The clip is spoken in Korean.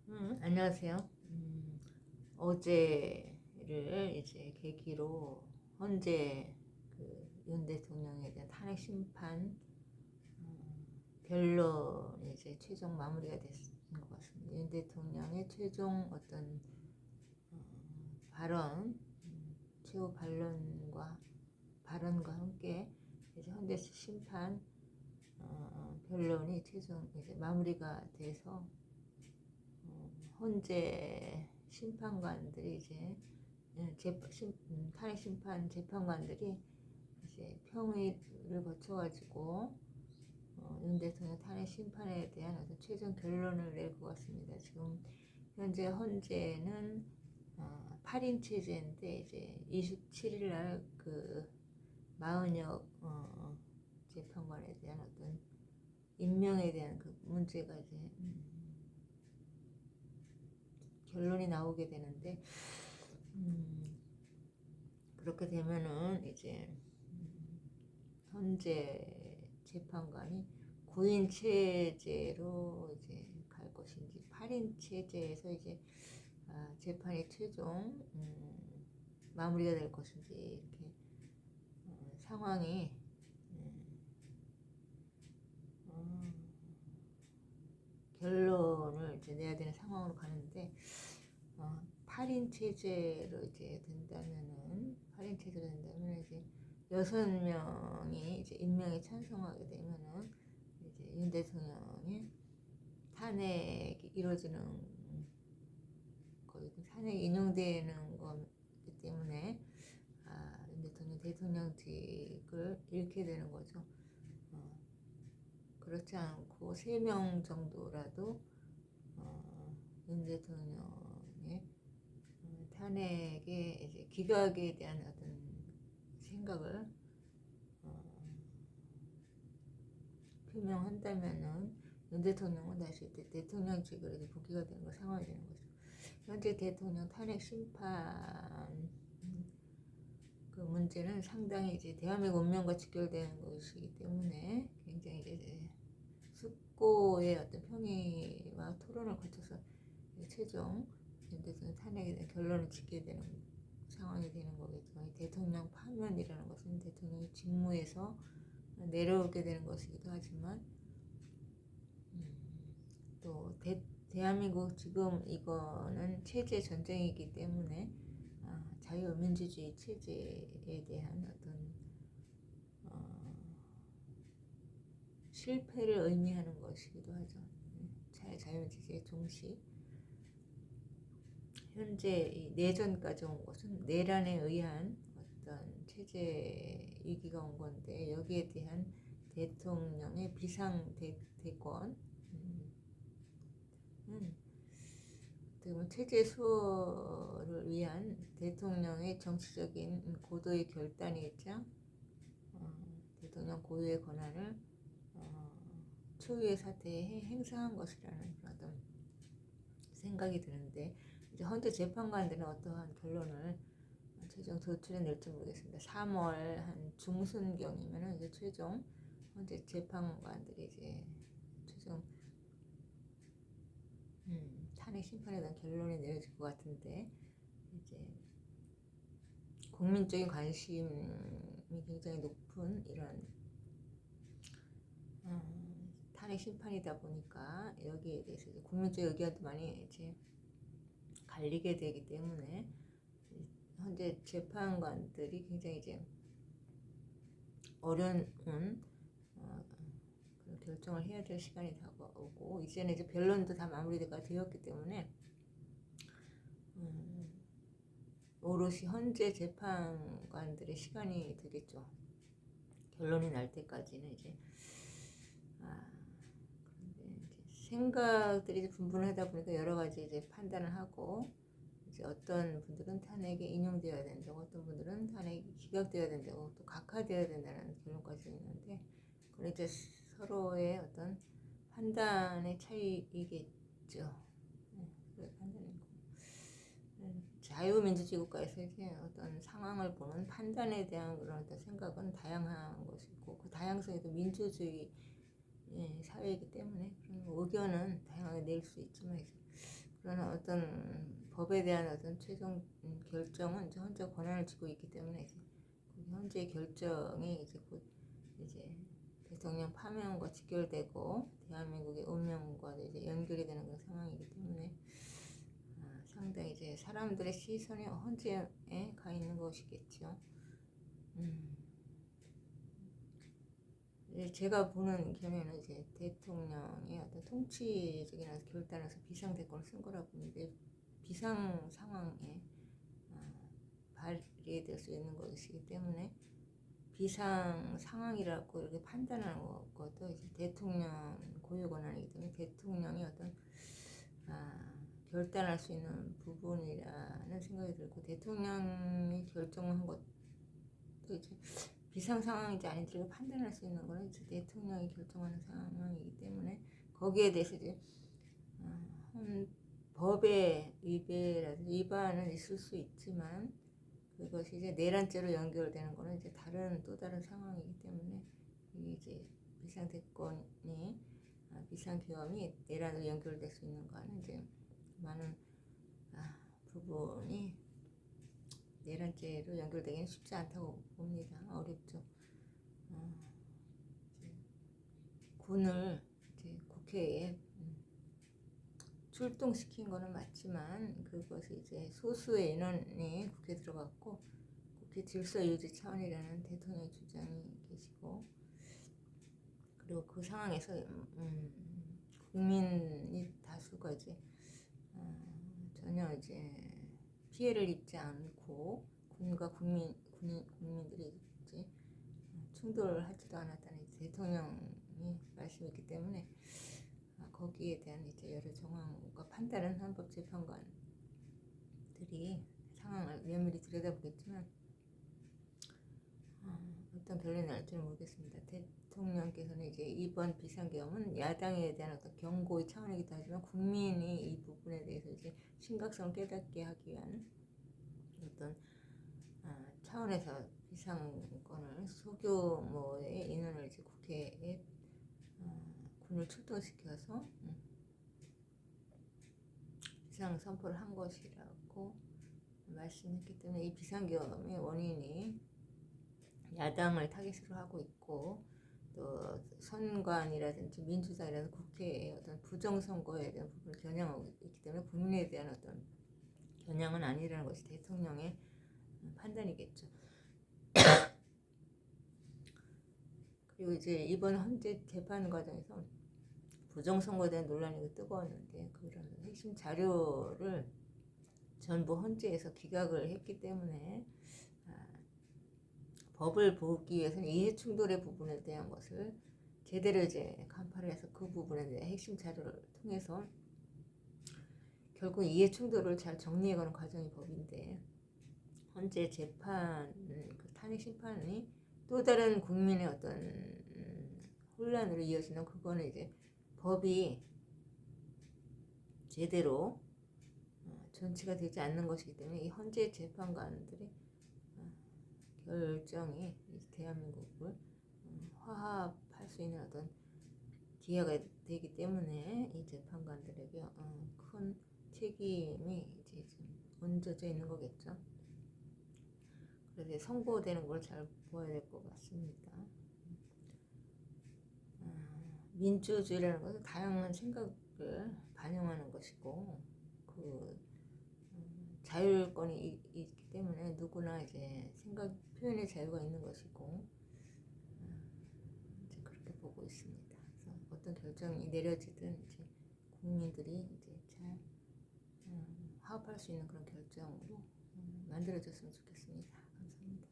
안녕하세요. 어제를 이제 계기로 현재 윤 대통령에 대한 탄핵 심판 변론이 이제 최종 마무리가 됐는 것 같습니다. 윤 대통령의 최종 어떤 발언, 최후 발언과 함께 이제 현재 심판 변론이 최종 이제 마무리가 돼서 현재 심판관들이 이제 탄핵 심판 재판관들이 이제 평의를 거쳐가지고 윤 대통령 탄핵 심판에 대한 어떤 최종 결론을 낼 것 같습니다. 지금 현재 헌재는 8인 체제인데 이제 27일 날 그 40여 재판관에 대한 어떤 임명에 대한 그 문제가 이제 결론이 나오게 되는데 그렇게 되면은 이제 현재 재판관이 9인 체제로 이제 갈 것인지 8인 체제에서 이제 재판이 최종 마무리가 될 것인지 이렇게 상황이 결론을 이제 내야 되는 상황으로 가는데 8인 체제로 이제 된다면은 8인 체제로 된다면 이제 6명이 이제 임명에 찬성하게 되면은 이제 윤 대통령의 탄핵이 이루어지는 거의 탄핵이 인용되는 거기 때문에 윤 대통령 대통령직을 잃게 되는 거죠. 그렇지 않고 3명 정도라도 윤 대통령의 탄핵의 이제 기각에 대한 어떤 생각을 표명한다면은 윤 대통령은 다시 대통령직으로 이제 복귀가 되는 거 상황이 되는 거죠. 현재 대통령 탄핵 심판 그 문제는 상당히 이제 대한민국 운명과 직결되는 것이기 때문에 굉장히 이제 숙고의 어떤 평의와 토론을 거쳐서 최종 윤 대통령 탄핵에 대한 결론을 짓게 되는 상황이 되는 거겠죠. 대통령 파면이라는 것은 대통령이 직무에서 내려오게 되는 것이기도 하지만 또 대한민국 지금 이거는 체제 전쟁이기 때문에 자유민주주의 체제에 대한 어떤 실패를 의미하는 것이기도 하죠. 자유민주주의 종식. 현재 이 내전까지 온 것은 내란에 의한 어떤 체제 위기가 온 건데 여기에 대한 대통령의 비상대권 체제 수호를 위한 대통령의 정치적인 고도의 결단이겠죠. 대통령 고유의 권한을 초유의 사태에 행사한 것이라는 어떤 생각이 드는데 이제 현재 재판관들은 어떠한 결론을 최종 도출해낼지 모르겠습니다. 3월 한 중순경이면은 이제 최종 현재 재판관들이 이제 최종 탄핵 심판에 대한 결론이 내려질 것 같은데 이제 국민적인 관심이 굉장히 높은 이런 탄핵 심판이다 보니까 여기에 대해서 이제 국민적 의견도 많이 이제 갈리게 되기 때문에 현재 재판관들이 굉장히 이제 어려운 그런 결정을 해야 될 시간이 다가오고 이제는 이제 변론도 다 마무리가 되었기 때문에 오롯이 현재 재판관들의 시간이 되겠죠. 결론이 날 때까지는 이제 그런데 이제 생각들이 이제 분분하다 보니까 여러 가지 이제 판단을 하고 이제 어떤 분들은 탄핵에 인용되어야 된다고 어떤 분들은 탄핵이 기각되어야 된다고 또 각하되어야 된다는 결론까지 있는데 그건 이제 서로의 어떤 판단의 차이이겠죠. 그래 판단인 거. 자유민주주의 국가에서 이제 어떤 상황을 보는 판단에 대한 그런 어떤 생각은 다양한 것이고 그 다양성에도 민주주의 사회이기 때문에 그런 의견은 다양하게 낼 수 있지만 그러나 어떤 법에 대한 어떤 최종 결정은 이제 헌재 권한을 쥐고 있기 때문에 이제 그 헌재의 결정이 이제 곧 이제 대통령 파면과 직결되고 대한민국의 운명과 이제 연결이 되는 그런 상황이기 때문에 상당히 이제 사람들의 시선이 헌재에 가 있는 것이겠죠. 제가 보는 견해는 이제 대통령의 어떤 통치적인 결단에서 비상대권을 쓴 거라고 보는데 비상 상황에 발휘될 수 있는 것이기 때문에 비상 상황이라고 이렇게 판단하는 것도 이제 대통령 고유 권한이기 때문에 대통령이 어떤 결단할 수 있는 부분이라는 생각이 들고 대통령이 결정한 것도 이제 비상 상황인지 아닌지를 판단할 수 있는 거는 이제 대통령이 결정하는 상황이기 때문에 거기에 대해서 이제 법의 위반은 있을 수 있지만 그것이 이제 내란죄로 연결되는 거는 이제 또 다른 상황이기 때문에 이제 비상대권이 비상계엄이 내란으로 연결될 수 있는 거는 이제 많은 부분이 내란죄로 연결되기는 쉽지 않다고 봅니다. 어렵죠. 군을 이제 국회에 출동시킨 거는 맞지만 그것이 이제 소수의 인원이 국회에 들어갔고 국회 질서 유지 차원이라는 대통령의 주장이 계시고 그리고 그 상황에서 국민이 다수가 이제 전혀 이제 피해를 입지 않고 군과 국민들이 이제 충돌하지도 않았다는 대통령이 말씀했기 때문에 거기에 대한 이제 여러 정황과 판단은 헌법재판관들이 상황을 면밀히 들여다보겠지만 어떤 결론이 날지는 모르겠습니다. 대통령께서는 이제 이번 비상계엄은 야당에 대한 어떤 경고의 차원이기도 하지만 국민이 이 부분에 대해서 이제 심각성을 깨닫게 하기 위한 어떤 차원에서 비상권을 소규모의 인원을 이제 국회에 군을 출동시켜서 비상 선포를 한 것이라고 말씀했기 때문에 이 비상계엄의 원인이 야당을 타깃으로 하고 있고 또 선관이라든지 민주당이라든지 국회의 어떤 부정선거에 대한 부분을 겨냥하고 있기 때문에 국민에 대한 어떤 겨냥은 아니라는 것이 대통령의 판단이겠죠. 그리고 이제 이번 헌재 재판 과정에서 부정선거에 대한 논란이 뜨거웠는데 그런 핵심 자료를 전부 헌재에서 기각을 했기 때문에 법을 보기 위해서는 이해충돌의 부분에 대한 것을 제대로 이제 간파를 해서 그 부분에 대한 핵심 자료를 통해서 결국 이해충돌을 잘 정리해가는 과정이 법인데 헌재 재판, 그 탄핵 심판이 또 다른 국민의 어떤 혼란으로 이어지는 그거는 이제 법이 제대로 전치가 되지 않는 것이기 때문에 이 헌재 재판관들의 결정이 대한민국을 화합할 수 있는 어떤 기회가 되기 때문에 이 재판관들에게 큰 책임이 이제 좀 얹어져 있는 거겠죠. 그래서 선고되는 걸 잘 보아야 될 것 같습니다. 민주주의라는 것은 다양한 생각을 반영하는 것이고 그 자율권이 있기 때문에 누구나 이제 생각 표현의 자유가 있는 것이고 이제 그렇게 보고 있습니다. 그래서 어떤 결정이 내려지든 이제 국민들이 이제 잘 화합할 수 있는 그런 결정으로 만들어졌으면 좋겠습니다. 감사합니다.